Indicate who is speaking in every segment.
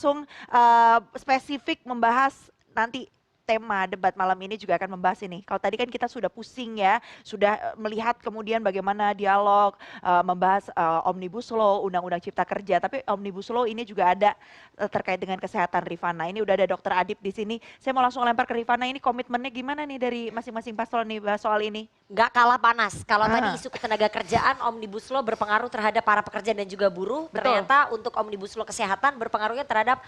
Speaker 1: langsung spesifik membahas nanti tema debat malam ini juga akan membahas ini. Kalau tadi kan kita sudah pusing ya, sudah melihat kemudian bagaimana dialog, membahas Omnibus Law, Undang-Undang Cipta Kerja. Tapi Omnibus Law ini juga ada terkait dengan kesehatan Rifana. Ini udah ada Dr. Adib di sini. Saya mau langsung lempar ke Rifana, ini komitmennya gimana nih dari masing-masing paslon nih bahas soal ini?
Speaker 2: Nggak kalah panas. Kalau tadi isu ketenaga kerjaan, Omnibus Law berpengaruh terhadap para pekerja dan juga buruh.
Speaker 1: Betul.
Speaker 2: Ternyata untuk Omnibus Law kesehatan berpengaruhnya terhadap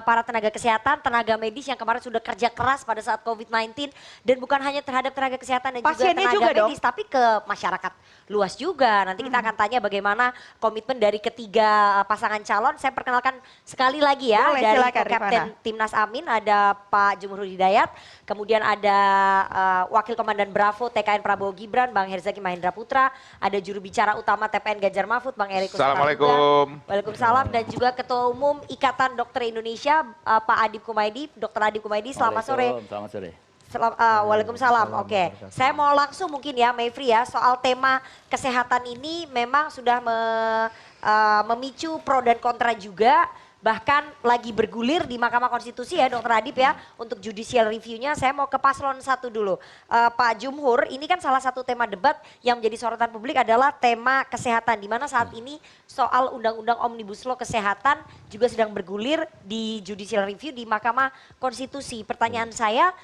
Speaker 2: para tenaga kesehatan, tenaga medis yang kemarin sudah kerja keras pada saat COVID-19. Dan bukan hanya terhadap tenaga kesehatan dan
Speaker 1: Pasiennya
Speaker 2: juga tenaga
Speaker 1: juga
Speaker 2: medis, tapi ke masyarakat luas juga. Nanti kita akan tanya bagaimana komitmen dari ketiga pasangan calon. Saya perkenalkan sekali lagi ya.
Speaker 1: Boleh,
Speaker 2: dari
Speaker 1: silakan,
Speaker 2: Kapten Timnas Amin ada Pak Jumhur Hidayat. Kemudian ada Wakil Komandan Bravo TKN Prabowo Gibran, Bang Herzaki Mahendra Putra. Ada juru bicara utama TPN Ganjar Mahfud, Bang Eriko
Speaker 3: Assalamualaikum.
Speaker 2: Waalaikumsalam. Dan juga Ketua Umum Ikatan Dokter Indonesia, Pak Adib Kumaydi, Dr. Adib Kumaydi. Selamat sore.
Speaker 4: Selamat sore.
Speaker 2: Waalaikumsalam. Oke, saya mau langsung mungkin ya Mayfri ya, soal tema kesehatan ini memang sudah memicu pro dan kontra juga. Bahkan lagi bergulir di Mahkamah Konstitusi ya Dr. Adib ya, untuk judicial review-nya. Saya mau ke paslon satu dulu. Pak Jumhur, ini kan salah satu tema debat yang menjadi sorotan publik adalah tema kesehatan. Di mana saat ini soal Undang-Undang Omnibus Law kesehatan juga sedang bergulir di judicial review di Mahkamah Konstitusi. Pertanyaan saya,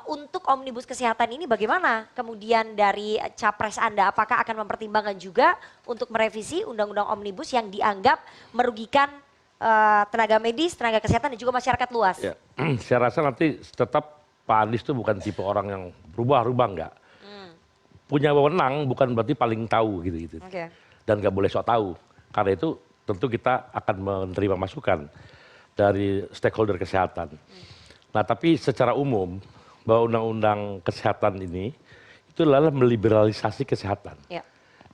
Speaker 2: untuk Omnibus kesehatan ini bagaimana kemudian dari capres Anda? Apakah akan mempertimbangkan juga untuk merevisi Undang-Undang Omnibus yang dianggap merugikan tenaga medis, tenaga kesehatan dan juga masyarakat luas?
Speaker 4: Ya, saya rasa nanti tetap Pak Anies itu bukan tipe orang yang berubah-ubah, enggak. Punya wewenang bukan berarti paling tahu gitu.
Speaker 2: Okay.
Speaker 4: Dan nggak boleh sok tahu. Karena itu tentu kita akan menerima masukan dari stakeholder kesehatan. Nah tapi secara umum bahwa undang-undang kesehatan ini itu adalah meliberalisasi kesehatan.
Speaker 2: Ya.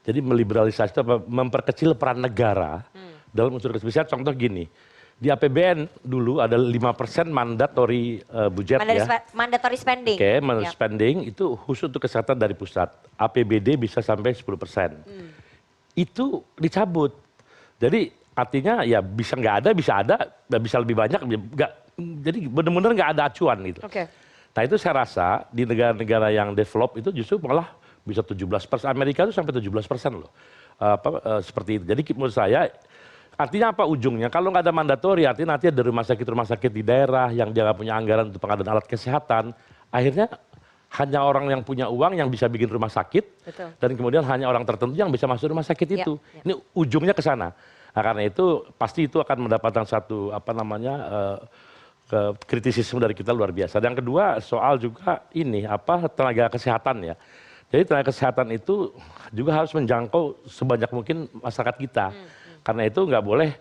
Speaker 4: Jadi meliberalisasi itu memperkecil peran negara dalam unsur kesehatan. Contoh gini, di APBN dulu ada 5% mandatory budget ya.
Speaker 2: Mandatory spending.
Speaker 4: Oke, mandatory spending itu khusus untuk kesehatan dari pusat. APBD bisa sampai 10%. Itu dicabut. Jadi artinya ya bisa nggak ada, bisa lebih banyak. Jadi benar-benar nggak ada acuan gitu.
Speaker 2: Oke.
Speaker 4: Nah itu saya rasa di negara-negara yang develop itu justru malah bisa 17%. Amerika itu sampai 17% loh. Seperti itu. Jadi menurut saya artinya apa ujungnya? Kalau nggak ada mandatori, artinya nanti ada rumah sakit di daerah yang dia nggak punya anggaran untuk pengadaan alat kesehatan. Akhirnya hanya orang yang punya uang yang bisa bikin rumah sakit.
Speaker 2: Betul.
Speaker 4: Dan kemudian hanya orang tertentu yang bisa masuk rumah sakit itu. Ini ujungnya ke sana. Nah, karena itu pasti itu akan mendapatkan satu kritisisme dari kita luar biasa. Dan yang kedua soal juga ini tenaga kesehatan ya. Jadi tenaga kesehatan itu juga harus menjangkau sebanyak mungkin masyarakat kita. Karena itu nggak boleh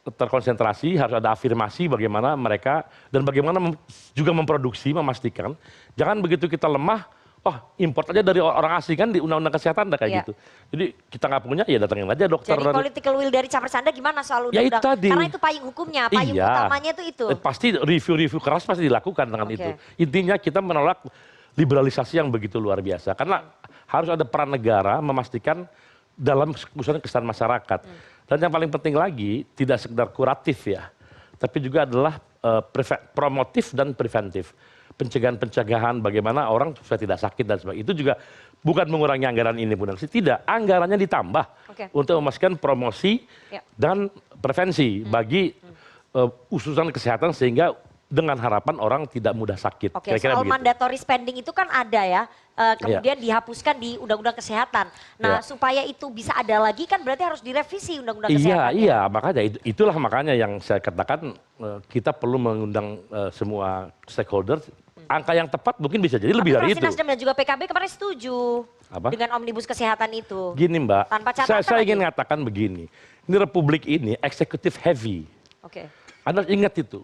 Speaker 4: terkonsentrasi, harus ada afirmasi bagaimana mereka dan bagaimana juga memproduksi, memastikan. Jangan begitu kita lemah, import aja dari orang asing kan di undang-undang kesehatan ada kayak gitu. Jadi kita nggak punya ya datangin aja dokter.
Speaker 2: Jadi political will dari capres Anda gimana soal undang-undang?
Speaker 4: Ya itu
Speaker 2: karena itu payung hukumnya, payung utamanya itu.
Speaker 4: Pasti review-review keras pasti dilakukan dengan itu. Intinya kita menolak liberalisasi yang begitu luar biasa. Karena harus ada peran negara memastikan dalam kesehatan masyarakat. Dan yang paling penting lagi tidak sekedar kuratif ya, tapi juga adalah promotif dan preventif. Pencegahan-pencegahan bagaimana orang supaya tidak sakit dan sebagainya. Itu juga bukan mengurangi anggaran ini Bunda. Tidak, anggarannya ditambah untuk memastikan promosi dan prevensi bagi ususan kesehatan sehingga dengan harapan orang tidak mudah sakit.
Speaker 2: Oke, soal mandatory spending itu kan ada ya, kemudian dihapuskan di Undang-Undang Kesehatan. Nah, supaya itu bisa ada lagi kan berarti harus direvisi Undang-Undang Kesehatan.
Speaker 4: Iya, makanya itulah yang saya katakan kita perlu mengundang semua stakeholder. Angka yang tepat mungkin bisa jadi lebih dari itu.
Speaker 2: Nasdem dan juga PKB kemarin setuju dengan Omnibus Kesehatan itu.
Speaker 4: Gini Mbak,
Speaker 2: tanpa catatan
Speaker 4: saya ingin mengatakan begini, ini Republik ini eksekutif heavy.
Speaker 2: Oke.
Speaker 4: Anda ingat itu.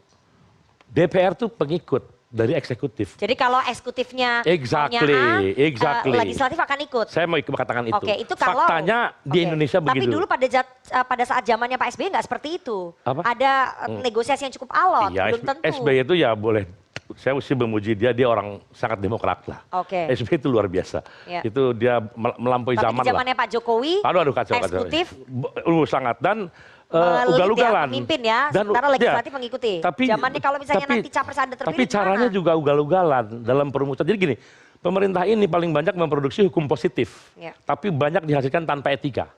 Speaker 4: DPR tuh pengikut dari eksekutif.
Speaker 2: Jadi kalau eksekutifnya legislatif akan ikut.
Speaker 4: Saya mau katakan itu.
Speaker 2: Oke, itu kalau
Speaker 4: faktanya di Indonesia begitu.
Speaker 2: Tapi dulu pada saat zamannya Pak SBY nggak seperti itu.
Speaker 4: Ada
Speaker 2: negosiasi yang cukup alot,
Speaker 4: iya,
Speaker 2: belum tentu.
Speaker 4: SBY itu ya boleh. Saya mesti memuji dia orang sangat demokrat lah. SBY itu luar biasa. Itu dia melampaui zaman lah.
Speaker 2: Zamannya Pak Jokowi,
Speaker 4: aduh kacau.
Speaker 2: eksekutif.
Speaker 4: Sangat. Dan ugal-ugalan.
Speaker 2: Memimpin ya,
Speaker 4: Dan
Speaker 2: sementara legislatif mengikuti. Zamannya kalau misalnya nanti capres Anda terpilih
Speaker 4: tapi caranya
Speaker 2: gimana?
Speaker 4: juga ugal-ugalan dalam perumusan. Jadi gini, pemerintah ini paling banyak memproduksi hukum positif,
Speaker 2: Ya.
Speaker 4: tapi banyak dihasilkan tanpa etika.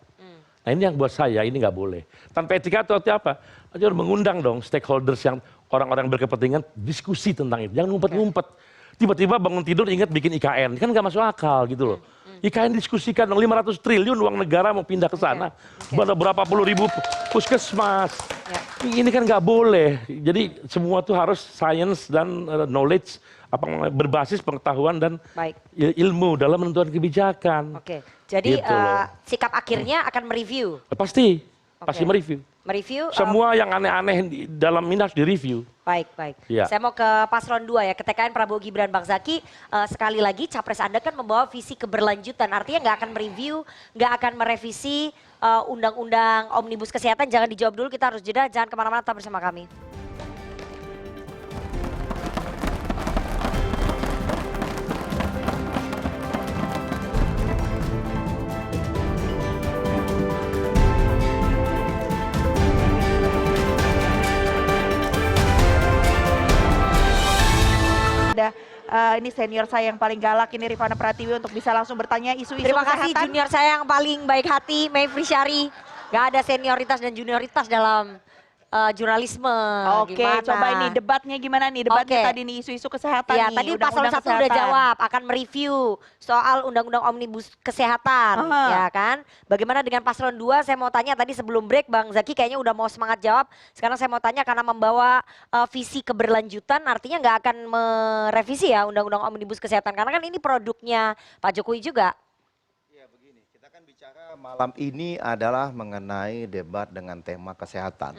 Speaker 4: Nah ini yang buat saya ini nggak boleh. Tanpa etika itu artinya apa? Harus mengundang dong stakeholders yang orang-orang berkepentingan diskusi tentang itu. Jangan ngumpet-ngumpet. Tiba-tiba bangun tidur ingat bikin IKN, kan nggak masuk akal gitu loh. IKN diskusikan dong 500 triliun uang negara mau pindah ke sana. Berapa puluh ribu puskesmas. Ini kan nggak boleh. Jadi semua tuh harus science dan knowledge, berbasis pengetahuan dan ilmu dalam menentukan kebijakan.
Speaker 2: Oke, jadi
Speaker 4: Gitu loh.
Speaker 2: sikap akhirnya akan mereview.
Speaker 4: Pasti
Speaker 2: Oke.
Speaker 4: mereview.
Speaker 2: Mereview.
Speaker 4: Semua yang aneh-aneh dalam ini harus direview.
Speaker 2: Baik.
Speaker 4: Ya.
Speaker 2: Saya mau ke paslon 2 ya, ke TKN Prabowo Gibran. Bang Zaky, sekali lagi capres Anda kan membawa visi keberlanjutan. Artinya nggak akan mereview, nggak akan merevisi undang-undang omnibus kesehatan. Jangan dijawab dulu, kita harus jeda. Jangan kemana-mana, tetap bersama kami.
Speaker 1: Ada ini senior saya yang paling galak ini Rifana Pratiwi untuk bisa langsung bertanya isu-isu
Speaker 2: Terima kasih
Speaker 1: kesehatan.
Speaker 2: junior saya yang paling baik hati, Mayfri Syari. Gak ada senioritas dan junioritas dalam jurnalisme.
Speaker 1: Oke,
Speaker 2: Gimana?
Speaker 1: coba ini debatnya gimana nih? Debatnya
Speaker 2: Oke.
Speaker 1: tadi nih isu-isu kesehatan
Speaker 2: Ya,
Speaker 1: nih.
Speaker 2: tadi paslon
Speaker 1: undang-undang
Speaker 2: 1 udah
Speaker 1: kesehatan.
Speaker 2: jawab, akan mereview soal undang-undang omnibus kesehatan,
Speaker 1: Aha.
Speaker 2: ya kan? Bagaimana dengan paslon 2? Saya mau tanya tadi sebelum break, Bang Zaky kayaknya udah mau semangat jawab. Sekarang saya mau tanya karena membawa visi keberlanjutan, artinya nggak akan merevisi ya undang-undang omnibus kesehatan, karena kan ini produknya Pak Jokowi juga.
Speaker 3: Ya begini, kita kan bicara malam ini adalah mengenai debat dengan tema kesehatan.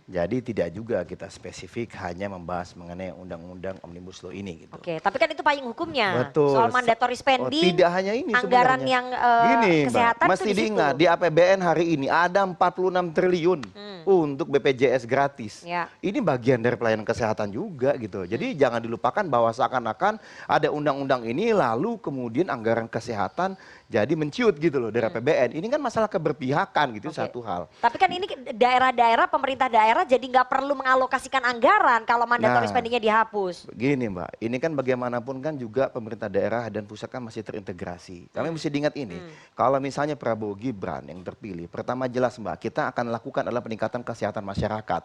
Speaker 3: Jadi tidak juga kita spesifik hanya membahas mengenai undang-undang omnibus law ini gitu.
Speaker 2: Oke, tapi kan itu payung hukumnya.
Speaker 3: Betul.
Speaker 2: Soal mandatory spending,
Speaker 3: tidak hanya ini
Speaker 2: anggaran
Speaker 3: sebenarnya.
Speaker 2: yang
Speaker 3: Gini,
Speaker 2: kesehatan
Speaker 3: Mbak,
Speaker 2: itu
Speaker 3: mesti
Speaker 2: di situ.
Speaker 3: diingat di APBN hari ini ada 46 triliun untuk BPJS gratis.
Speaker 2: Ya.
Speaker 3: Ini bagian dari pelayanan kesehatan juga gitu. Jadi jangan dilupakan bahwa seakan-akan ada undang-undang ini lalu kemudian anggaran kesehatan jadi menciut gitu loh dari APBN. Ini kan masalah keberpihakan gitu satu hal.
Speaker 2: Tapi kan ini daerah-daerah, pemerintah daerah jadi nggak perlu mengalokasikan anggaran kalau mandatory spendingnya dihapus.
Speaker 3: Begini Mbak, ini kan bagaimanapun kan juga pemerintah daerah dan pusat kan masih terintegrasi. Kami mesti diingat ini, kalau misalnya Prabowo Gibran yang terpilih, pertama jelas Mbak, kita akan lakukan adalah peningkatan kesehatan masyarakat.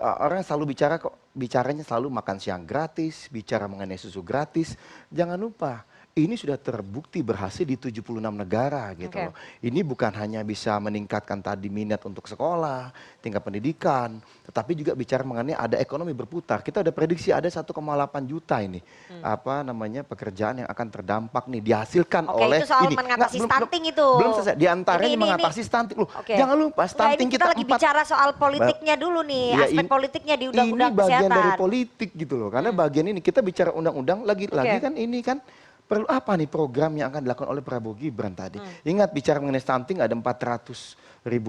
Speaker 3: Orang selalu bicaranya selalu makan siang gratis, bicara mengenai susu gratis. Jangan lupa, ini sudah terbukti berhasil di 76 negara gitu loh. Ini bukan hanya bisa meningkatkan tadi minat untuk sekolah, tingkat pendidikan, tetapi juga bicara mengenai ada ekonomi berputar. Kita ada prediksi ada 1,8 juta ini pekerjaan yang akan terdampak nih dihasilkan oleh
Speaker 2: itu soal
Speaker 3: ini.
Speaker 2: mengatasi stunting itu.
Speaker 3: Belum selesai. Di antaranya mengatasi stunting loh. Jangan lupa stunting
Speaker 2: kita lagi bicara soal politiknya dulu nih,
Speaker 3: Ya,
Speaker 2: aspek politiknya di undang-undang
Speaker 3: ini bagian
Speaker 2: kesehatan.
Speaker 3: dari politik gitu loh. Karena bagian ini kita bicara undang-undang lagi kan ini kan perlu apa nih program yang akan dilakukan oleh Prabowo Gibran tadi. Ingat bicara mengenai stunting ada 400.000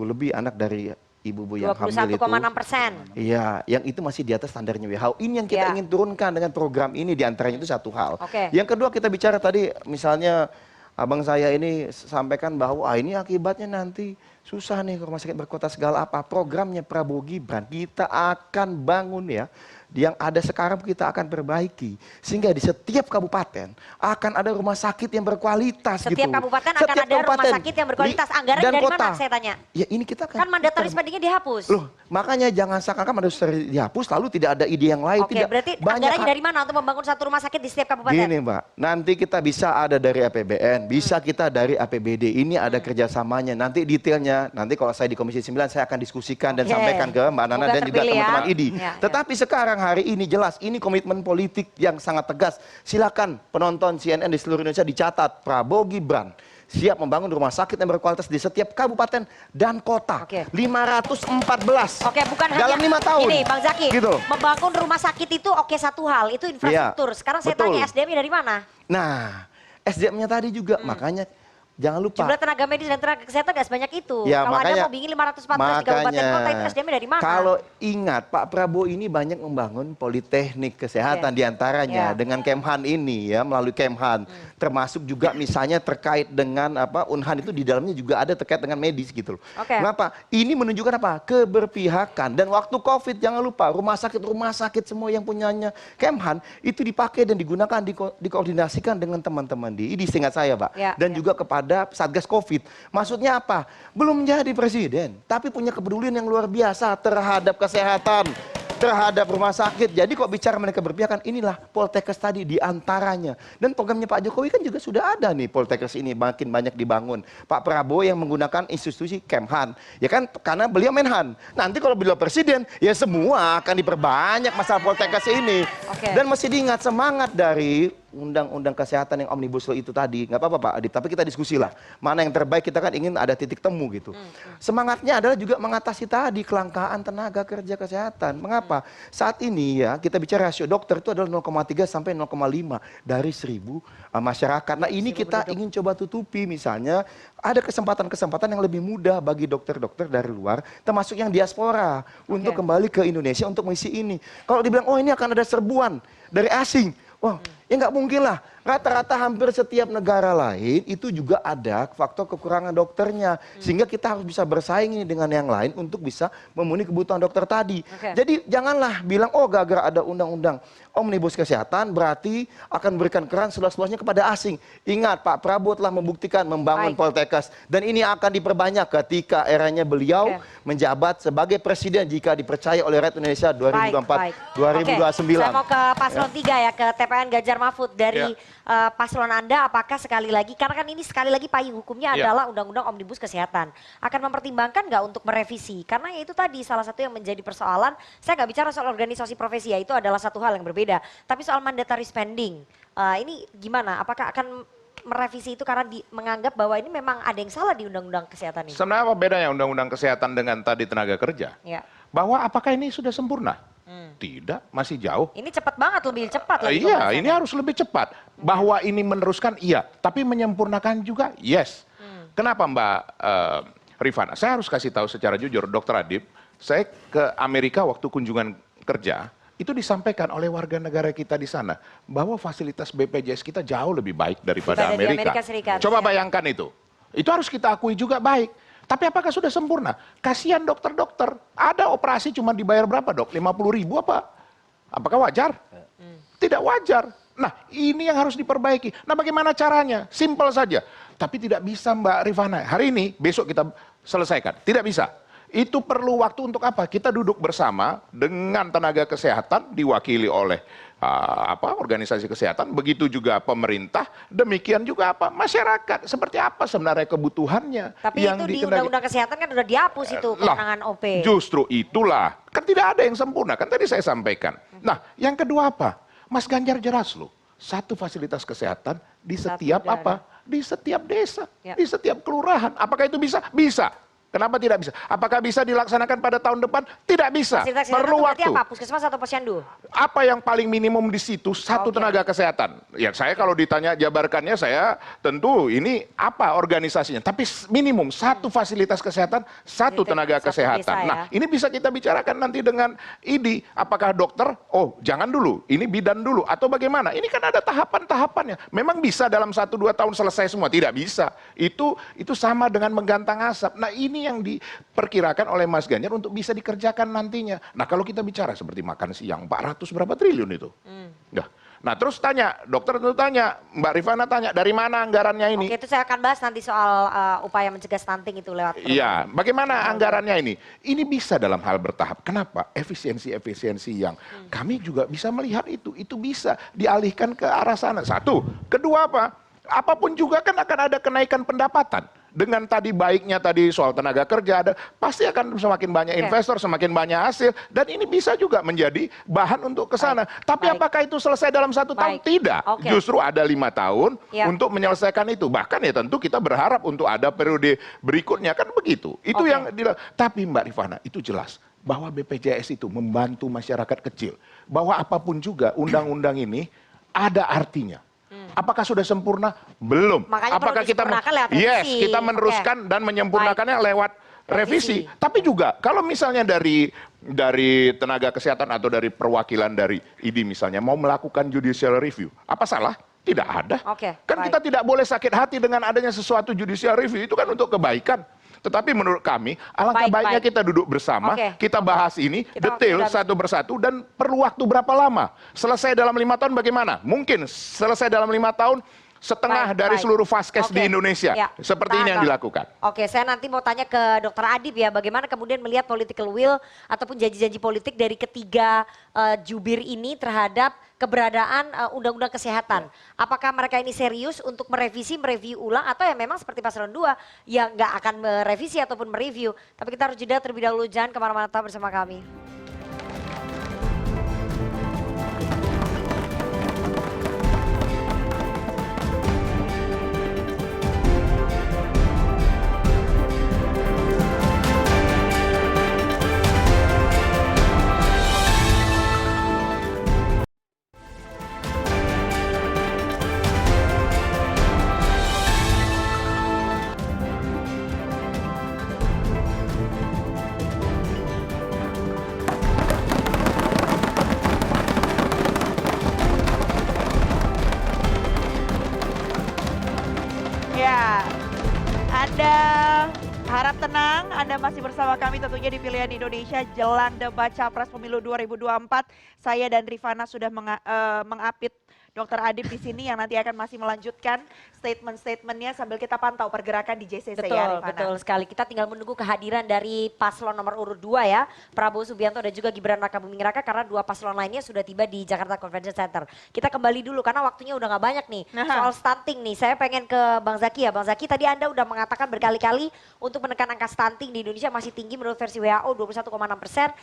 Speaker 3: lebih anak dari ibu-ibu yang hamil itu.
Speaker 2: 21,6%.
Speaker 3: Iya, yang itu masih di atas standarnya WHO. Ini yang kita ingin turunkan dengan program ini, diantaranya itu satu hal. Yang kedua kita bicara tadi misalnya abang saya ini sampaikan bahwa ini akibatnya nanti susah nih rumah sakit berkuota segala apa. Programnya Prabowo Gibran kita akan bangun ya. Yang ada sekarang kita akan perbaiki. Sehingga di setiap kabupaten akan ada rumah sakit yang berkualitas
Speaker 2: Setiap
Speaker 3: gitu.
Speaker 2: kabupaten akan ada rumah sakit yang berkualitas. Anggaran dari mana saya tanya?
Speaker 3: Ya ini kita
Speaker 2: Kan mandatory spendingnya dihapus.
Speaker 3: Loh, makanya jangan seakan-akan mandatory dihapus lalu tidak ada ide yang lain.
Speaker 2: Oke, berarti anggarannya dari mana untuk membangun satu rumah sakit di setiap kabupaten?
Speaker 3: Gini Mbak, nanti kita bisa ada dari APBN, bisa kita dari APBD. Ini ada kerjasamanya. Nanti detailnya, nanti kalau saya di Komisi 9 saya akan diskusikan dan sampaikan ke Mbak Nana dan juga teman-teman IDI. Tetapi sekarang hari ini jelas, ini komitmen politik yang sangat tegas. Silakan penonton CNN di seluruh Indonesia dicatat, Prabowo Gibran siap membangun rumah sakit yang berkualitas di setiap kabupaten dan kota. 514.
Speaker 2: Oke, bukan
Speaker 3: dalam
Speaker 2: hanya
Speaker 3: 5 tahun.
Speaker 2: Ini Bang Zaky,
Speaker 3: gitu.
Speaker 2: membangun rumah sakit itu satu hal, itu infrastruktur. Sekarang saya tanya SDM-nya dari mana?
Speaker 3: Nah, SDM-nya tadi juga makanya Jangan lupa.
Speaker 2: Jumlah tenaga medis dan tenaga kesehatan gak sebanyak itu.
Speaker 3: Ya,
Speaker 2: Kalau
Speaker 3: makanya,
Speaker 2: Anda mau bikin 514 di kabupaten kota itu SDM-nya dari mana?
Speaker 3: Kalau ingat Pak Prabowo ini banyak membangun politeknik kesehatan diantaranya dengan Kemhan ini ya, melalui Kemhan. Termasuk juga misalnya terkait dengan apa Unhan itu di dalamnya juga ada terkait dengan medis gitu loh. Kenapa? Ini menunjukkan apa? Keberpihakan. Dan waktu COVID jangan lupa rumah sakit semua yang punyanya Kemhan itu dipakai dan digunakan dikoordinasikan dengan teman-teman di IDI seingat saya Pak. Dan juga kepada Satgas COVID. Maksudnya apa? Belum jadi presiden, tapi punya kepedulian yang luar biasa terhadap kesehatan, terhadap rumah sakit. Jadi kok bicara mereka berpihakan, inilah Poltekkes tadi diantaranya. Dan programnya Pak Jokowi kan juga sudah ada nih Poltekkes ini makin banyak dibangun. Pak Prabowo yang menggunakan institusi Kemhan. Ya kan karena beliau Menhan. Nanti kalau beliau presiden, ya semua akan diperbanyak masalah Poltekkes ini. Dan mesti diingat semangat dari undang-undang kesehatan yang omnibus law itu tadi, nggak apa-apa Pak Adip, tapi kita diskusi lah. Mana yang terbaik, kita kan ingin ada titik temu gitu. Semangatnya adalah juga mengatasi tadi kelangkaan tenaga kerja kesehatan. Mengapa? Saat ini ya, kita bicara rasio dokter itu adalah 0,3 sampai 0,5 dari 1.000 masyarakat. Nah ini kita ingin coba tutupi misalnya, ada kesempatan-kesempatan yang lebih mudah bagi dokter-dokter dari luar, termasuk yang diaspora, untuk kembali ke Indonesia untuk mengisi ini. Kalau dibilang, oh ini akan ada serbuan dari asing, wah, ya nggak mungkin lah. Rata-rata hampir setiap negara lain itu juga ada faktor kekurangan dokternya. Sehingga kita harus bisa bersaing ini dengan yang lain untuk bisa memenuhi kebutuhan dokter tadi. Jadi janganlah bilang, oh gara-gara ada undang-undang omnibus kesehatan berarti akan memberikan keran seluas-luasnya kepada asing. Ingat Pak Prabowo telah membuktikan membangun Poltekkes. Dan ini akan diperbanyak ketika eranya beliau menjabat sebagai presiden jika dipercaya oleh rakyat Indonesia 2024-2029.
Speaker 2: Saya mau ke paslon 3 ya, ke TPN Ganjar Mahfud dari paslon Anda. Apakah sekali lagi, karena kan ini sekali lagi payung hukumnya adalah undang-undang omnibus kesehatan, akan mempertimbangkan nggak untuk merevisi? Karena itu tadi salah satu yang menjadi persoalan. Saya nggak bicara soal organisasi profesi ya, itu adalah satu hal yang berbeda. Tapi soal mandatory spending, ini gimana? Apakah akan merevisi itu karena menganggap bahwa ini memang ada yang salah di undang-undang kesehatan ini?
Speaker 5: Sebenarnya apa bedanya undang-undang kesehatan dengan tadi tenaga kerja? Bahwa apakah ini sudah sempurna? Tidak, masih jauh.
Speaker 2: Ini cepat banget, lebih cepat lagi.
Speaker 5: Iya, ini harus lebih cepat. Bahwa ini meneruskan, iya. Tapi menyempurnakan juga, yes. Kenapa Mbak Rifana? Saya harus kasih tahu secara jujur, Dr. Adib, saya ke Amerika waktu kunjungan kerja, itu disampaikan oleh warga negara kita di sana, bahwa fasilitas BPJS kita jauh lebih baik daripada Amerika. Coba bayangkan itu. Itu harus kita akui juga baik. Tapi apakah sudah sempurna? Kasihan dokter-dokter. Ada operasi cuma dibayar berapa dok? 50.000 apa? Apakah wajar? Tidak wajar. Nah ini yang harus diperbaiki. Nah bagaimana caranya? Simpel saja. Tapi tidak bisa Mbak Rifana. Hari ini, besok kita selesaikan. Tidak bisa. Itu perlu waktu untuk apa? Kita duduk bersama dengan tenaga kesehatan diwakili oleh organisasi kesehatan, begitu juga pemerintah, demikian juga masyarakat. Seperti apa sebenarnya kebutuhannya?
Speaker 2: Tapi yang itu di undang-undang kesehatan kan udah dihapus itu kewenangan OP.
Speaker 5: Justru itulah, kan tidak ada yang sempurna, kan tadi saya sampaikan. Nah, yang kedua apa? Mas Ganjar jelas loh, satu fasilitas kesehatan di setiap di setiap desa, di setiap kelurahan. Apakah itu bisa? Bisa. Kenapa tidak bisa? Apakah bisa dilaksanakan pada tahun depan? Tidak bisa. Perlu waktu.
Speaker 2: Apa? Puskesmas atau posyandu?
Speaker 5: Apa yang paling minimum di situ? Satu tenaga kesehatan. Ya saya kalau ditanya jabarkannya saya tentu ini apa organisasinya. Tapi minimum satu fasilitas kesehatan, satu tenaga kesehatan. Nah ini bisa kita bicarakan nanti dengan IDI. Apakah dokter? Oh jangan dulu. Ini bidan dulu. Atau bagaimana? Ini kan ada tahapan-tahapannya. Memang bisa dalam 1-2 tahun selesai semua? Tidak bisa. Itu sama dengan menggantang asap. Nah ini yang diperkirakan oleh Mas Ganjar untuk bisa dikerjakan nantinya. Nah kalau kita bicara seperti makan siang 400 berapa triliun itu. Nah terus tanya, dokter tentu tanya, Mbak Rifana tanya, dari mana anggarannya ini?
Speaker 2: Oke itu saya akan bahas nanti soal upaya mencegah stunting itu lewat.
Speaker 5: Iya, bagaimana anggarannya ini? Ini bisa dalam hal bertahap. Kenapa? Efisiensi yang kami juga bisa melihat itu bisa dialihkan ke arah sana. Satu, kedua apa? Apapun juga kan akan ada kenaikan pendapatan. Dengan tadi baiknya tadi soal tenaga kerja, pasti akan semakin banyak investor, semakin banyak hasil. Dan ini bisa juga menjadi bahan untuk ke sana. Tapi apakah itu selesai dalam 1 tahun? Tidak. Justru ada 5 tahun untuk menyelesaikan itu. Bahkan ya tentu kita berharap untuk ada periode berikutnya. Kan begitu. Itu yang tapi Mbak Rifana, itu jelas. Bahwa BPJS itu membantu masyarakat kecil. Bahwa apapun juga undang-undang ini ada artinya. Apakah sudah sempurna? Belum.
Speaker 2: Makanya perlu
Speaker 5: Apakah kita
Speaker 2: disempurnakan lewat
Speaker 5: Yes,
Speaker 2: revisi.
Speaker 5: kita meneruskan dan menyempurnakannya lewat revisi. Tapi juga kalau misalnya dari tenaga kesehatan atau dari perwakilan dari ID misalnya mau melakukan judicial review, apa salah? Tidak ada. Kan kita tidak boleh sakit hati dengan adanya sesuatu judicial review, itu kan untuk kebaikan. Tetapi menurut kami, alangkah baiknya kita duduk bersama, kita bahas ini detail satu persatu dan perlu waktu berapa lama. Selesai dalam 5 tahun bagaimana? Mungkin selesai dalam 5 tahun setengah dari seluruh vaskes di Indonesia. Seperti ini yang dilakukan.
Speaker 2: Oke, saya nanti mau tanya ke Dr. Adib ya, bagaimana kemudian melihat political will ataupun janji-janji politik dari ketiga jubir ini terhadap keberadaan undang-undang kesehatan. Apakah mereka ini serius untuk mereview ulang atau ya memang seperti paslon 2 yang nggak akan merevisi ataupun mereview. Tapi kita harus jeda terlebih dahulu, jangan kemana-mana, tetap bersama kami.
Speaker 1: Ya, Anda harap tenang, Anda masih bersama kami tentunya di Pilihan Indonesia jelang debat Capres Pemilu 2024. Saya dan Rifana sudah mengapit Dr. Adib di sini yang nanti akan masih melanjutkan statement-statementnya sambil kita pantau pergerakan di JCC ya Rifana.
Speaker 2: Betul sekali. Kita tinggal menunggu kehadiran dari paslon nomor urut 2 ya, Prabowo Subianto dan juga Gibran Rakabuming Raka karena dua paslon lainnya sudah tiba di Jakarta Convention Center. Kita kembali dulu karena waktunya udah gak banyak nih. Soal stunting nih, saya pengen ke Bang Zaky ya. Bang Zaky, tadi Anda udah mengatakan berkali-kali untuk menekan angka stunting di Indonesia masih tinggi menurut versi WHO 21,6%.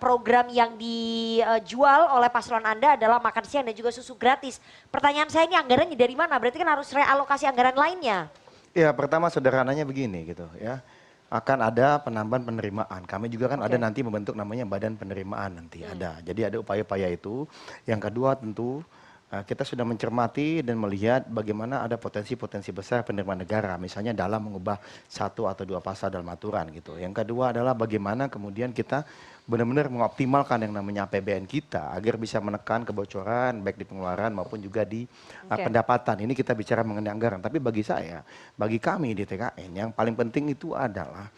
Speaker 2: Program yang dijual oleh paslon Anda adalah makan siang dan juga susu gratis. Pertanyaan saya ini anggarannya dari mana? Berarti kan harus realokasi anggaran lainnya.
Speaker 3: Ya pertama sederhananya begini gitu ya. Akan ada penambahan penerimaan. Kami juga kan ada nanti membentuk namanya badan penerimaan nanti ada. Jadi ada upaya-upaya itu. Yang kedua tentu kita sudah mencermati dan melihat bagaimana ada potensi-potensi besar penerimaan negara. Misalnya dalam mengubah 1 atau 2 pasal dalam aturan gitu. Yang kedua adalah bagaimana kemudian kita benar-benar mengoptimalkan yang namanya APBN kita agar bisa menekan kebocoran baik di pengeluaran maupun juga di pendapatan. Ini kita bicara mengenai anggaran. Tapi bagi saya, bagi kami di TKN yang paling penting itu adalah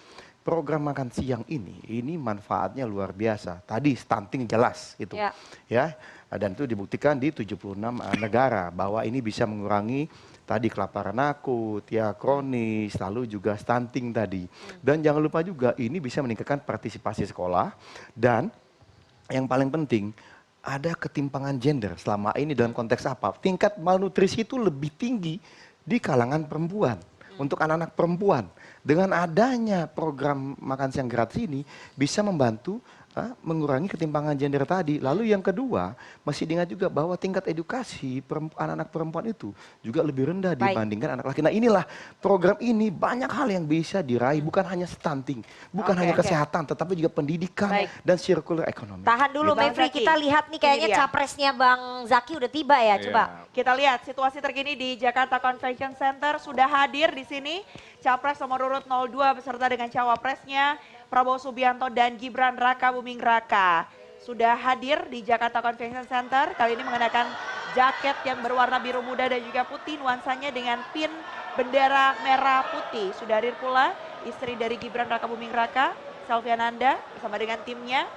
Speaker 3: program makan siang ini manfaatnya luar biasa. Tadi stunting jelas itu. Ya. Dan itu dibuktikan di 76 negara bahwa ini bisa mengurangi tadi kelaparan akut, ya kronis, lalu juga stunting tadi. Dan jangan lupa juga ini bisa meningkatkan partisipasi sekolah dan yang paling penting ada ketimpangan gender selama ini dalam konteks apa? Tingkat malnutrisi itu lebih tinggi di kalangan perempuan, untuk anak-anak perempuan. Dengan adanya program makan siang gratis ini bisa membantu mengurangi ketimpangan gender tadi. Lalu yang kedua, masih diingat juga bahwa tingkat edukasi anak-anak perempuan itu juga lebih rendah dibandingkan anak laki. Nah inilah program ini banyak hal yang bisa diraih, bukan hanya stunting, bukan hanya kesehatan, tetapi juga pendidikan dan circular economy.
Speaker 2: Tahan dulu Mevri, kita lihat nih kayaknya capresnya Bang Zaky udah tiba ya, coba.
Speaker 1: Kita lihat situasi terkini di Jakarta Convention Center, sudah hadir di sini Capres nomor urut 02 beserta dengan cawapresnya Prabowo Subianto dan Gibran Rakabuming Raka. Sudah hadir di Jakarta Convention Center, kali ini mengenakan jaket yang berwarna biru muda dan juga putih, nuansanya dengan pin bendera merah putih. Sudah hadir pula istri dari Gibran Rakabuming Raka, Selviananda bersama dengan timnya.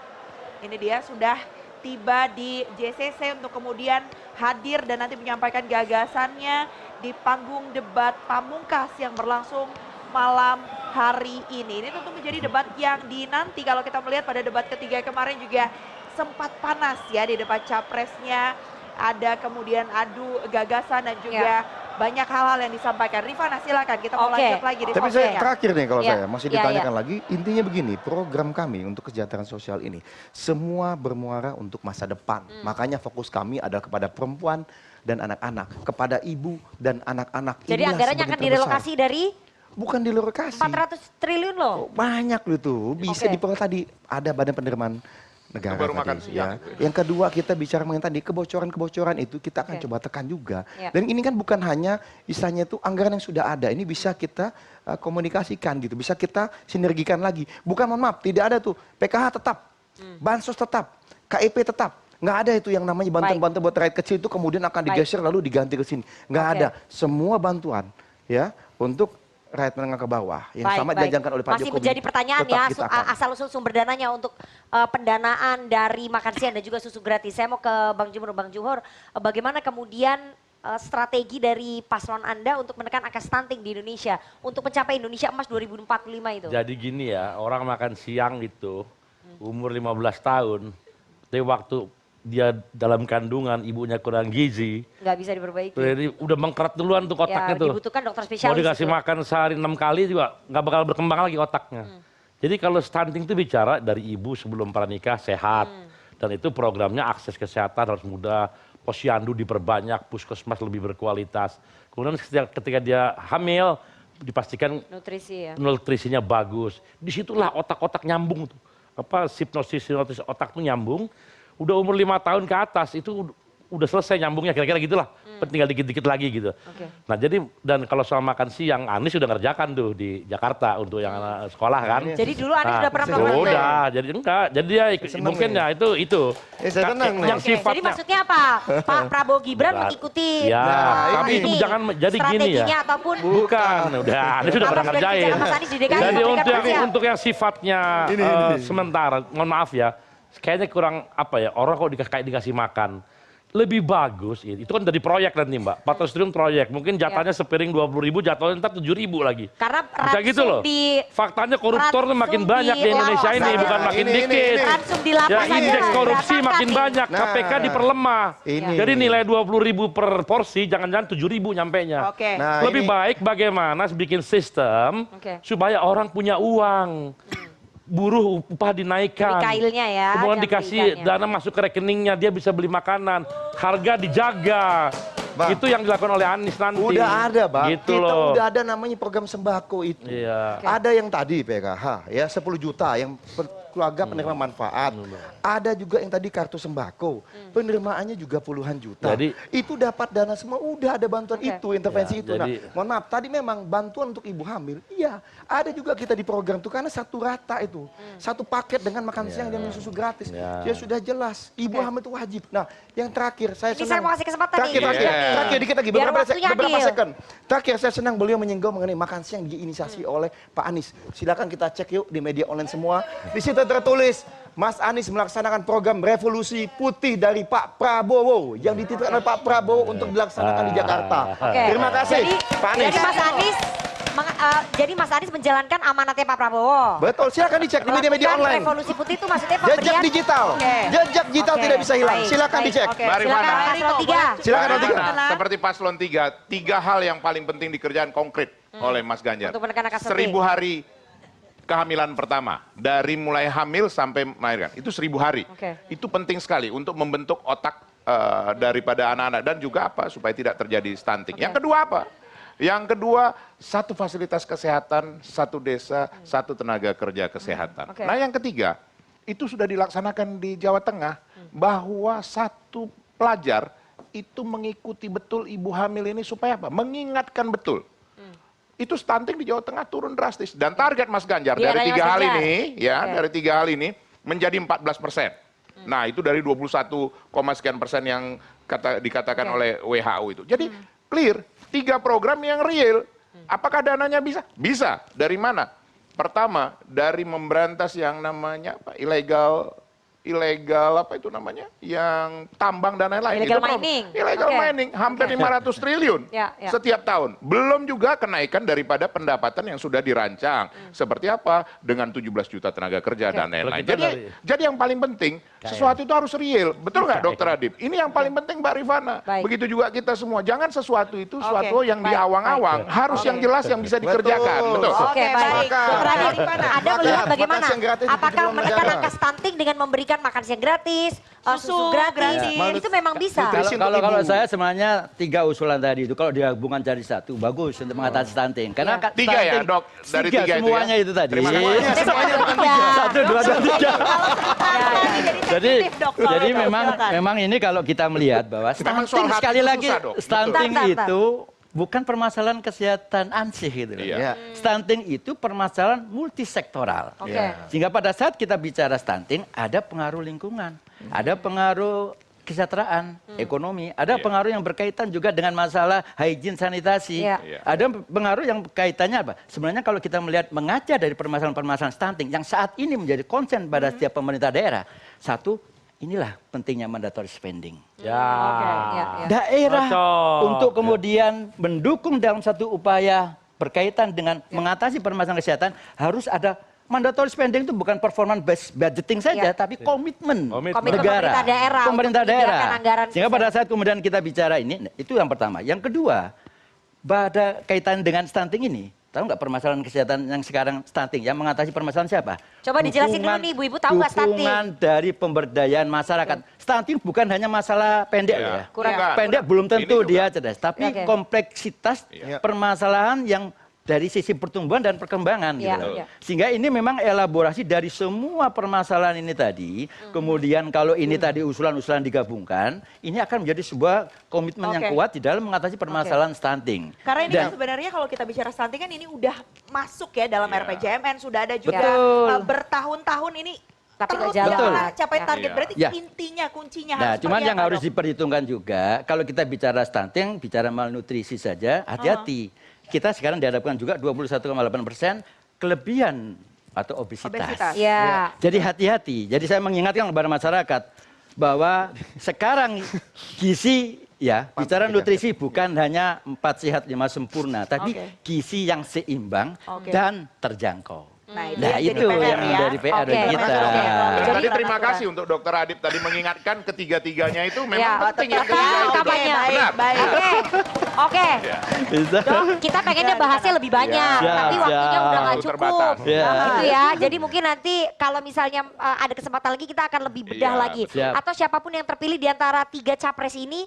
Speaker 1: Ini dia sudah tiba di JCC untuk kemudian hadir dan nanti menyampaikan gagasannya di panggung debat pamungkas yang berlangsung malam hari ini. Ini tentu menjadi debat yang dinanti kalau kita melihat pada debat ketiga kemarin juga sempat panas ya di debat capresnya. Ada kemudian adu gagasan dan juga banyak hal-hal yang disampaikan. Rifana silakan kita mau lanjut lagi.
Speaker 3: Tapi saya terakhir nih kalau saya masih ditanyakan lagi. Intinya begini, program kami untuk kesejahteraan sosial ini semua bermuara untuk masa depan. Makanya fokus kami adalah kepada perempuan dan anak-anak, kepada ibu dan anak-anak.
Speaker 2: Jadi anggarannya akan direlokasi dari?
Speaker 3: Bukan direlokasi.
Speaker 2: 400 triliun loh.
Speaker 3: Banyak loh tuh, bisa diperoleh tadi ada badan penerimaan negara
Speaker 5: Baru
Speaker 3: tadi,
Speaker 5: makan siang.
Speaker 3: Yang kedua kita bicara mengenai tadi kebocoran-kebocoran itu kita akan coba tekan juga.
Speaker 2: Ya.
Speaker 3: Dan ini kan bukan hanya istilahnya itu anggaran yang sudah ada, ini bisa kita komunikasikan gitu, bisa kita sinergikan lagi. Bukan mohon maaf, tidak ada tuh PKH tetap, bansos tetap, KIP tetap. Nggak ada itu yang namanya bantuan-bantuan buat rakyat kecil itu kemudian akan digeser lalu diganti ke sini. Nggak ada. Semua bantuan ya untuk rakyat menengah ke bawah yang sama dijanjikan oleh Pak Jokowi.
Speaker 2: Masih menjadi pertanyaan
Speaker 3: tetap
Speaker 2: ya,
Speaker 3: kita akan.
Speaker 2: asal-usul sumber dananya untuk pendanaan dari makan siang dan juga susu gratis. Saya mau ke Bang Jumur, Bang Juhor, bagaimana kemudian strategi dari paslon Anda untuk menekan angka stunting di Indonesia untuk mencapai Indonesia Emas 2045 itu?
Speaker 4: Jadi gini ya, orang makan siang itu umur 15 tahun, tapi waktu dia dalam kandungan ibunya kurang gizi,
Speaker 2: Nggak bisa diperbaiki.
Speaker 4: jadi udah mengkeret duluan tuh otaknya tuh.
Speaker 2: Dibutuhkan dokter
Speaker 4: Mau
Speaker 2: spesialis.
Speaker 4: dikasih
Speaker 2: itu.
Speaker 4: makan sehari 6 kali juga nggak bakal berkembang lagi otaknya. Jadi kalau stunting itu bicara dari ibu sebelum pranikah sehat. Dan itu programnya akses kesehatan harus mudah, posyandu diperbanyak, puskesmas lebih berkualitas. Kemudian ketika dia hamil, dipastikan
Speaker 2: Nutrisi ya.
Speaker 4: nutrisinya bagus. Disitulah otak-otak nyambung tuh. Apa sinopsis otak tuh nyambung. Udah umur 5 tahun ke atas itu udah selesai nyambungnya kira-kira gitulah. Tinggal dikit-dikit lagi gitu.
Speaker 2: Oke.
Speaker 4: Nah jadi dan kalau soal makan siang Anies sudah ngerjakan tuh di Jakarta untuk yang anak sekolah kan.
Speaker 2: Jadi dulu Anies sudah pernah melakukan itu?
Speaker 4: Udah, jadi enggak. Jadi dia mungkin ya itu.
Speaker 3: Saya senang nih.
Speaker 4: Yang
Speaker 2: Oke, jadi
Speaker 4: sifatnya
Speaker 2: maksudnya apa? Pak Prabowo Gibran
Speaker 4: Berat.
Speaker 2: mengikuti
Speaker 4: Ya,
Speaker 3: tapi
Speaker 2: ini,
Speaker 4: itu jangan jadi gini ya.
Speaker 2: strateginya ataupun
Speaker 4: bukan, udah Anies sudah
Speaker 2: Apa
Speaker 4: pernah
Speaker 2: sudah
Speaker 4: ngerjain.
Speaker 2: dikerjakan Mas Anies di DKI,
Speaker 4: Jadi
Speaker 2: memberikan perhatian?
Speaker 4: untuk yang sifatnya sementara, mohon maaf ya, kayaknya kurang apa ya, orang kok dikasih makan. Lebih bagus, itu kan dari proyek nanti Mbak, 400 triliun proyek, mungkin jatahnya sepiring 20.000, jatahnya ntar 7.000 lagi.
Speaker 2: karena
Speaker 4: Bisa gitu loh. Faktanya koruptor tuh makin
Speaker 2: ransum
Speaker 4: banyak di Indonesia
Speaker 2: di
Speaker 4: ini,
Speaker 2: lapas
Speaker 4: bukan
Speaker 2: aja.
Speaker 4: makin
Speaker 3: Ini,
Speaker 4: dikit.
Speaker 2: Ransum di lapas
Speaker 4: Ya
Speaker 2: aja
Speaker 4: indeks korupsi
Speaker 2: berantakan
Speaker 4: makin
Speaker 2: nih.
Speaker 4: banyak,
Speaker 3: Nah,
Speaker 4: KPK diperlemah.
Speaker 3: ini.
Speaker 4: Jadi nilai 20.000 per porsi, jangan-jangan 7.000 nyampenya.
Speaker 1: Oke.
Speaker 3: Nah,
Speaker 4: Lebih
Speaker 3: ini-
Speaker 4: baik bagaimana bikin sistem
Speaker 2: Oke.
Speaker 4: supaya orang punya uang. Buruh upah dinaikkan.
Speaker 2: Beli kailnya ya,
Speaker 4: Kemudian
Speaker 2: jangan
Speaker 4: dikasih
Speaker 2: beli ikannya.
Speaker 4: dana masuk ke rekeningnya, dia bisa beli makanan. Harga dijaga.
Speaker 3: Bang.
Speaker 4: Itu yang dilakukan oleh Anies nanti.
Speaker 3: Udah ada Bang,
Speaker 4: Gitu
Speaker 3: kita
Speaker 4: loh.
Speaker 3: udah ada namanya program sembako itu.
Speaker 4: Iya.
Speaker 3: Ada yang tadi PKH ya 10 juta yang keluarga penerima manfaat. Ada juga yang tadi kartu sembako, penerimaannya juga puluhan juta.
Speaker 4: Jadi-
Speaker 3: itu dapat dana semua, udah ada bantuan
Speaker 2: Oke.
Speaker 3: itu, intervensi
Speaker 4: Ya,
Speaker 3: itu. Nah,
Speaker 4: jadi-
Speaker 3: mohon maaf, tadi memang bantuan untuk ibu hamil, iya. Ada juga kita di program itu karena satu rata itu. Satu paket dengan makan siang dan susu gratis.
Speaker 4: Ya.
Speaker 3: Ya sudah jelas, ibu hamil itu wajib. Nah, yang terakhir saya
Speaker 2: Ini saya mau kasih kesempatan
Speaker 3: Terakhir,
Speaker 2: nih.
Speaker 3: terakhir,
Speaker 5: Iya.
Speaker 3: terakhir dikit lagi,
Speaker 2: Biar
Speaker 3: beberapa
Speaker 2: waktunya adil.
Speaker 3: second. Terakhir saya senang beliau menyinggung mengenai makan siang diinisiasi oleh Pak Anies. Silakan kita cek yuk di media online semua. Di situ tertulis Mas Anies melaksanakan program revolusi putih dari Pak Prabowo yang dititipkan oleh Pak Prabowo untuk dilaksanakan di Jakarta.
Speaker 2: Oke.
Speaker 3: Terima kasih Pak Anies.
Speaker 2: Jadi Mas Anies menjalankan amanatnya Pak Prabowo.
Speaker 3: Betul, silakan dicek di media-media
Speaker 2: Melakukan
Speaker 3: online.
Speaker 2: Revolusi putih itu maksudnya
Speaker 3: Jejak
Speaker 2: pemberian
Speaker 3: digital.
Speaker 1: Oke.
Speaker 3: Jejak digital
Speaker 2: Oke,
Speaker 3: tidak bisa hilang.
Speaker 2: baik,
Speaker 3: Silakan
Speaker 2: baik,
Speaker 3: dicek.
Speaker 1: Oke.
Speaker 5: Mbak
Speaker 2: Silakan
Speaker 5: Rifana.
Speaker 2: Paslon 3.
Speaker 3: Silakan
Speaker 5: Mbak
Speaker 3: nanti.
Speaker 5: Rifana, seperti paslon 3 hal yang paling penting dikerjakan konkret oleh Mas Ganjar.
Speaker 2: Untuk menekan angka stunting.
Speaker 5: 1000 hari kehamilan pertama, dari mulai hamil sampai melahirkan, itu 1000 hari.
Speaker 2: Oke.
Speaker 5: Itu penting sekali untuk membentuk otak daripada anak-anak dan juga apa supaya tidak terjadi stunting. Yang kedua apa? Yang kedua, satu fasilitas kesehatan, satu desa, satu tenaga kerja kesehatan.
Speaker 2: Oke.
Speaker 5: Nah yang ketiga, itu sudah dilaksanakan di Jawa Tengah, bahwa satu pelajar itu mengikuti betul ibu hamil ini supaya apa? Mengingatkan betul. Itu stunting di Jawa Tengah turun drastis. Dan target Mas Ganjar
Speaker 2: Iya,
Speaker 5: dari
Speaker 2: dari
Speaker 5: 3
Speaker 2: Mas
Speaker 5: hal
Speaker 2: Ganjar.
Speaker 5: ini, ya
Speaker 2: Oke.
Speaker 5: dari 3 hal ini menjadi 14%. Nah itu dari 21, sekian persen yang dikatakan
Speaker 2: Oke.
Speaker 5: oleh WHO itu. Jadi clear, 3 program yang real. Apakah dananya bisa? Bisa. Dari mana? Pertama, dari memberantas yang namanya apa? Ilegal apa itu namanya? Yang tambang dan lain-lain.
Speaker 2: Illegal
Speaker 5: Itu problem.
Speaker 2: mining.
Speaker 5: Illegal
Speaker 2: Oke.
Speaker 5: mining, hampir 500 triliun
Speaker 2: Ya, ya.
Speaker 5: setiap tahun. Belum juga kenaikan daripada pendapatan yang sudah dirancang. Seperti apa? Dengan 17 juta tenaga kerja dan lain-lain.
Speaker 4: Kalau kita
Speaker 5: Jadi yang paling penting, sesuatu itu harus real. Betul nggak Dokter Adib? Ini yang paling penting Mbak Rifana.
Speaker 2: Baik.
Speaker 5: Begitu juga kita semua. Jangan sesuatu itu
Speaker 1: Oke,
Speaker 5: sesuatu yang
Speaker 2: baik,
Speaker 5: diawang-awang. Harus
Speaker 2: Oke.
Speaker 5: yang jelas yang bisa dikerjakan.
Speaker 3: Betul.
Speaker 5: Betul.
Speaker 2: Oke, baik.
Speaker 1: baik.
Speaker 2: Dokter Adib,
Speaker 3: Makan.
Speaker 2: Anda melihat
Speaker 3: Makan
Speaker 2: bagaimana?
Speaker 3: siang gratis di
Speaker 2: Apakah
Speaker 3: kedua
Speaker 2: menekan
Speaker 3: negara.
Speaker 2: angka stunting dengan memberikan diberikan makan siang gratis, susu
Speaker 1: Susu
Speaker 2: gratis,
Speaker 1: gratis.
Speaker 2: itu memang bisa.
Speaker 5: Nutrisi
Speaker 6: Kalau
Speaker 5: untuk
Speaker 6: kalau
Speaker 5: ibu.
Speaker 6: saya sebenarnya 3 usulan tadi itu kalau digabungkan jadi satu bagus untuk mengatasi stunting. Karena kan
Speaker 5: 3 ya,
Speaker 6: stunting-
Speaker 5: Dok? Dari 3 itu ya?
Speaker 6: semuanya itu tadi.
Speaker 5: Terima kasih.
Speaker 2: Semuanya bukan tiga.
Speaker 6: 1, 2, dan 3. Jadi
Speaker 1: sensitif, Dok, soal
Speaker 6: jadi
Speaker 1: itu.
Speaker 6: memang
Speaker 1: Silakan.
Speaker 6: memang ini kalau kita melihat bahwa
Speaker 5: Memang soal
Speaker 6: stunting
Speaker 5: hati
Speaker 6: sekali
Speaker 5: itu
Speaker 6: lagi
Speaker 5: susah, Dok.
Speaker 6: stunting
Speaker 2: Betul.
Speaker 6: itu bukan permasalahan kesehatan ansih gitu. loh.
Speaker 5: Iya.
Speaker 3: Ya.
Speaker 6: Stunting itu permasalahan multisektoral.
Speaker 2: Oke.
Speaker 3: Ya.
Speaker 6: Sehingga pada saat kita bicara stunting ada pengaruh lingkungan, ada pengaruh kesejahteraan, ekonomi, ada pengaruh yang berkaitan juga dengan masalah hygiene sanitasi.
Speaker 2: Iya.
Speaker 5: Iya.
Speaker 6: Ada pengaruh yang kaitannya apa? Sebenarnya kalau kita melihat mengaca dari permasalahan-permasalahan stunting yang saat ini menjadi concern pada setiap pemerintah daerah. Satu, inilah pentingnya mandatory spending.
Speaker 4: Ya.
Speaker 2: Oke, ya, ya.
Speaker 6: Daerah
Speaker 4: Cocok.
Speaker 6: untuk kemudian mendukung dalam satu upaya berkaitan dengan mengatasi permasalahan kesehatan harus ada mandatory spending. Itu bukan performance based budgeting saja,
Speaker 2: Ya.
Speaker 6: tapi komitmen
Speaker 2: Komitmen
Speaker 6: negara,
Speaker 2: pemerintah daerah
Speaker 6: pemerintah
Speaker 2: untuk menyediakan
Speaker 6: daerah.
Speaker 2: anggaran
Speaker 6: Sehingga pada
Speaker 2: kesehatan.
Speaker 6: saat kemudian kita bicara ini, itu yang pertama. Yang kedua, pada kaitan dengan stunting ini, tahu nggak permasalahan kesehatan yang sekarang stunting, yang mengatasi permasalahan siapa?
Speaker 2: Coba dijelasin dulu nih, ibu-ibu tahu nggak stunting?
Speaker 6: Dukungan dari pemberdayaan masyarakat. Stunting bukan hanya masalah pendek
Speaker 5: Iya.
Speaker 6: ya.
Speaker 2: Kurang.
Speaker 5: Enggak.
Speaker 6: Pendek belum tentu
Speaker 5: Ini juga.
Speaker 6: dia cerdas, tapi
Speaker 2: Oke.
Speaker 6: kompleksitas
Speaker 3: Iya.
Speaker 6: permasalahan yang dari sisi pertumbuhan dan perkembangan
Speaker 2: Iya,
Speaker 6: gitu.
Speaker 2: iya.
Speaker 6: Sehingga ini memang elaborasi dari semua permasalahan ini tadi. Kemudian kalau ini tadi usulan-usulan digabungkan, ini akan menjadi sebuah komitmen yang
Speaker 1: Oke.
Speaker 6: kuat di dalam mengatasi permasalahan stunting.
Speaker 1: Karena ini
Speaker 6: Dan-
Speaker 1: kan sebenarnya kalau kita bicara stunting kan ini udah masuk ya dalam
Speaker 5: Iya.
Speaker 1: RPJMN, sudah ada juga
Speaker 6: Betul.
Speaker 1: bertahun-tahun ini
Speaker 2: Tapi nggak
Speaker 1: terus
Speaker 2: jalan.
Speaker 1: gimana
Speaker 6: Betul.
Speaker 1: capai
Speaker 2: Ya.
Speaker 1: target.
Speaker 5: Iya.
Speaker 1: Berarti
Speaker 6: Ya.
Speaker 1: intinya, kuncinya
Speaker 6: Nah,
Speaker 1: harus
Speaker 6: cuman
Speaker 1: seperti
Speaker 6: yang
Speaker 1: apa,
Speaker 6: harus
Speaker 1: Dok?
Speaker 6: diperhitungkan juga, kalau kita bicara stunting, bicara malnutrisi saja, hati-hati. Kita sekarang dihadapkan juga 21,8% kelebihan atau obesitas.
Speaker 1: Obesitas.
Speaker 2: Ya.
Speaker 6: Jadi hati-hati. Jadi saya mengingatkan kepada masyarakat bahwa sekarang gizi ya, bicara nutrisi bukan hanya 4 sehat 5 sempurna, tapi
Speaker 1: Oke.
Speaker 6: gizi yang seimbang
Speaker 1: Oke.
Speaker 6: dan terjangkau.
Speaker 1: Nah,
Speaker 6: Nah,
Speaker 1: yang
Speaker 6: itu
Speaker 1: jadi PR
Speaker 6: yang
Speaker 1: ya.
Speaker 6: menjadi PR
Speaker 2: Oke.
Speaker 6: bagi kita.
Speaker 2: Oke.
Speaker 5: Dan
Speaker 2: Jadi
Speaker 5: tadi terima
Speaker 1: aturan.
Speaker 5: kasih untuk Dokter Adib tadi mengingatkan ketiga-tiganya itu memang
Speaker 2: Ya,
Speaker 5: penting yang
Speaker 2: tetap
Speaker 5: ketiga itu. Dok.
Speaker 2: utamanya.
Speaker 5: Benar.
Speaker 1: Baik.
Speaker 2: Oke, oke.
Speaker 5: Ya.
Speaker 6: Bisa.
Speaker 2: Dok, kita pengennya bahasnya lebih banyak,
Speaker 6: Siap,
Speaker 2: tapi waktunya
Speaker 6: siap.
Speaker 2: udah nggak
Speaker 5: Terlalu
Speaker 2: cukup.
Speaker 5: terbatas.
Speaker 6: Ya.
Speaker 2: Gitu ya. Jadi mungkin nanti kalau misalnya ada kesempatan lagi kita akan lebih bedah
Speaker 5: Iya,
Speaker 2: lagi.
Speaker 6: siap.
Speaker 2: Atau siapapun yang terpilih di antara 3 capres ini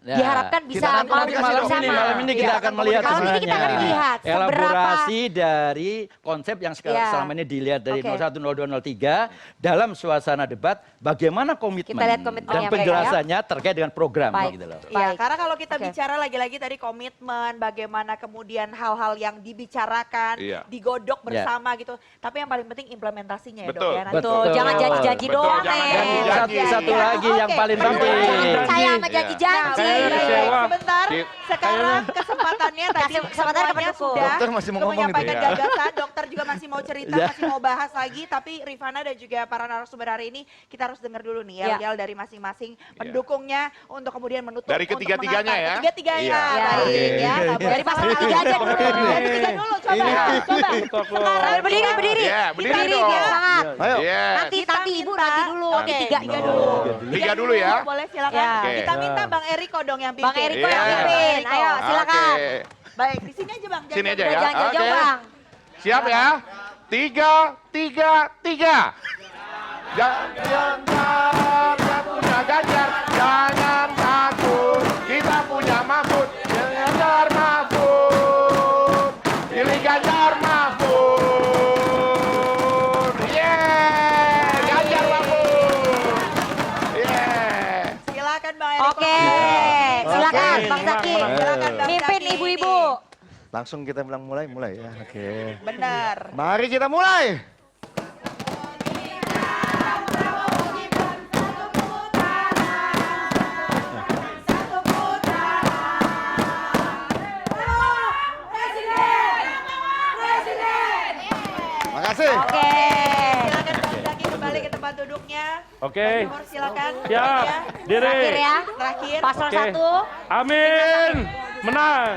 Speaker 6: Ya.
Speaker 2: diharapkan bisa
Speaker 3: Kita nanti
Speaker 2: mau
Speaker 3: kasih
Speaker 6: malam
Speaker 2: bersama.
Speaker 6: ini, malam ini kita
Speaker 3: Iya.
Speaker 6: akan melihat
Speaker 2: Malam ini kita
Speaker 6: sebenarnya
Speaker 2: akan melihat seberapa-
Speaker 6: elaborasi dari konsep yang
Speaker 2: Ya.
Speaker 6: selama ini dilihat dari
Speaker 2: Oke.
Speaker 6: 01, 02, 03 dalam suasana debat, bagaimana komitmen,
Speaker 2: Kita lihat komitmennya
Speaker 6: dan
Speaker 2: mereka ya.
Speaker 6: penjelasannya terkait dengan program
Speaker 2: Baik.
Speaker 6: gitu loh.
Speaker 1: Iya,
Speaker 2: Baik.
Speaker 1: karena kalau kita
Speaker 2: Oke.
Speaker 1: bicara lagi-lagi tadi komitmen, bagaimana kemudian hal-hal yang dibicarakan,
Speaker 5: Iya.
Speaker 1: digodok
Speaker 6: Ya.
Speaker 1: bersama gitu. Tapi yang paling penting implementasinya ya, Dok
Speaker 5: Betul.
Speaker 1: ya. Nanti.
Speaker 2: Tuh, jangan janji-janji
Speaker 5: Betul,
Speaker 2: doang,
Speaker 5: jangan
Speaker 2: Nen.
Speaker 5: janji-janji.
Speaker 6: Satu
Speaker 1: Iya.
Speaker 6: lagi yang
Speaker 1: Oke.
Speaker 6: paling penting.
Speaker 2: Jangan percaya sama
Speaker 5: Iya.
Speaker 2: janji-janji.
Speaker 4: Kayaknya
Speaker 1: Baik,
Speaker 4: kecewa.
Speaker 1: sebentar.
Speaker 5: Ki-
Speaker 1: Sekarang kesempatannya tadi
Speaker 2: Kasih kesempatan
Speaker 1: semuanya
Speaker 2: kepada Dukung.
Speaker 1: sudah
Speaker 3: Dokter masih mau ngomong itu.
Speaker 1: menyampaikan
Speaker 5: Iya.
Speaker 1: gagasan, dokter juga masih mau cerita,
Speaker 6: Iya.
Speaker 1: masih mau bahas lagi. Tapi Rifana dan juga para narasumber hari ini kita harus dengar dulu nih
Speaker 2: Iya.
Speaker 1: yel-yel dari masing-masing pendukungnya untuk kemudian menutup.
Speaker 5: Dari
Speaker 1: untuk
Speaker 5: ketiga-tiganya
Speaker 1: mengantar.
Speaker 5: ya?
Speaker 1: Ketiga-tiganya,
Speaker 5: Iya.
Speaker 1: baik
Speaker 2: Iya.
Speaker 1: ya. nggak boleh
Speaker 2: Dari pasang
Speaker 1: salah.
Speaker 2: tiga aja dulu.
Speaker 1: Dari tiga dulu, coba.
Speaker 5: Iya.
Speaker 1: Coba. Sekarang
Speaker 2: Berdiri, berdiri.
Speaker 5: Iya, berdiri dong.
Speaker 2: biar semangat.
Speaker 3: Ayo.
Speaker 5: Yes.
Speaker 2: Nanti
Speaker 1: Kita
Speaker 2: Ibu
Speaker 1: minta-
Speaker 2: nanti dulu.
Speaker 1: Oke,
Speaker 2: Tiga.
Speaker 1: tiga dulu.
Speaker 5: Tiga dulu ya.
Speaker 1: Boleh silakan.
Speaker 2: Ya.
Speaker 5: Oke.
Speaker 1: Kita minta Bang Eriko dong yang pimpin.
Speaker 2: Bang Eriko yang
Speaker 5: Iya.
Speaker 2: pimpin. Ayo silakan.
Speaker 5: Oke.
Speaker 1: Baik, di sini aja Bang.
Speaker 5: Sini aja
Speaker 1: Jangan-
Speaker 5: ya.
Speaker 2: Jangan jauh-jauh
Speaker 5: Oke.
Speaker 2: Bang.
Speaker 5: Siap ya? 3, 3, 3. Jangan punya Ganjar, jangan takut. Kita punya Mahfud, Ganjar Mahfud. Pilih Ganjar Mahfud. Yeah, Ganjar Mahfud. Yeah.
Speaker 1: Silakan Bang Eriko.
Speaker 2: Oke. Silakan
Speaker 6: Oke.
Speaker 2: Bang Zaki.
Speaker 1: Silakan Bang
Speaker 2: Mimpin
Speaker 1: Zaki
Speaker 2: ibu-ibu.
Speaker 3: Langsung kita bilang mulai ya. Oke.
Speaker 1: Benar.
Speaker 3: Mari kita mulai. Makasih.
Speaker 2: Oke.
Speaker 1: Silakan Bang Zaki kembali ke tempat duduknya.
Speaker 4: Oke.
Speaker 1: Bang Timur, silakan.
Speaker 4: Siap. Diri.
Speaker 2: Terakhir ya.
Speaker 1: Terakhir.
Speaker 2: Paslon
Speaker 4: Oke.
Speaker 2: 1.
Speaker 4: Amin. Menang.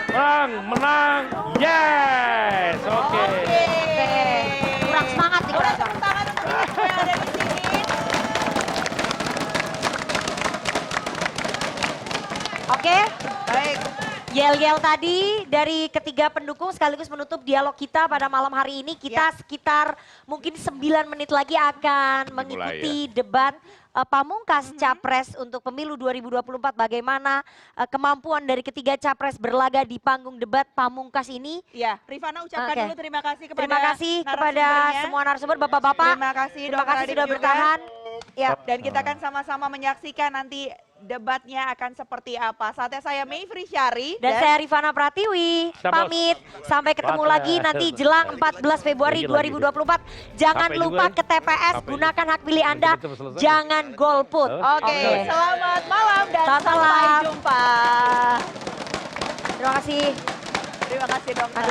Speaker 4: Menang. Menang. Yes. Oke.
Speaker 1: Oke.
Speaker 2: Kurang semangat nih.
Speaker 1: Udah tepuk tangan untuk ibu yang ada di sini.
Speaker 2: Oke.
Speaker 1: Baik.
Speaker 2: Yel-yel tadi dari ketiga pendukung sekaligus menutup dialog kita pada malam hari ini. Kita sekitar mungkin 9 menit lagi akan mengikuti debat pamungkas capres untuk pemilu 2024. Bagaimana kemampuan dari ketiga capres berlaga di panggung debat pamungkas ini.
Speaker 1: Ya, Rifana ucapkan
Speaker 2: Oke.
Speaker 1: dulu terima kasih kepada
Speaker 2: Terima kasih kepada
Speaker 1: narasumbernya.
Speaker 2: semua narasumber, Bapak-Bapak.
Speaker 1: Terima kasih,
Speaker 2: Terima
Speaker 1: Dr.
Speaker 2: kasih
Speaker 1: Adib
Speaker 2: sudah
Speaker 1: juga.
Speaker 2: bertahan. Ya.
Speaker 1: Dan kita akan sama-sama menyaksikan nanti debatnya akan seperti apa. Saatnya saya Mayfri Syari
Speaker 2: Dan saya Rifana Pratiwi,
Speaker 4: Siap, Bos.
Speaker 2: pamit. Sampai ketemu
Speaker 4: Selamat.
Speaker 2: lagi nanti jelang 14 Februari
Speaker 4: Lagi.
Speaker 2: 2024. Jangan
Speaker 4: Capek
Speaker 2: lupa
Speaker 4: juga
Speaker 2: ke TPS,
Speaker 4: Capek
Speaker 2: gunakan hak pilih Anda.
Speaker 4: Cepat selesai.
Speaker 2: Jangan golput.
Speaker 1: Oke, selamat malam dan
Speaker 2: Selamat
Speaker 1: sampai
Speaker 2: malam.
Speaker 1: jumpa.
Speaker 2: Terima kasih.
Speaker 1: Terima kasih dokter.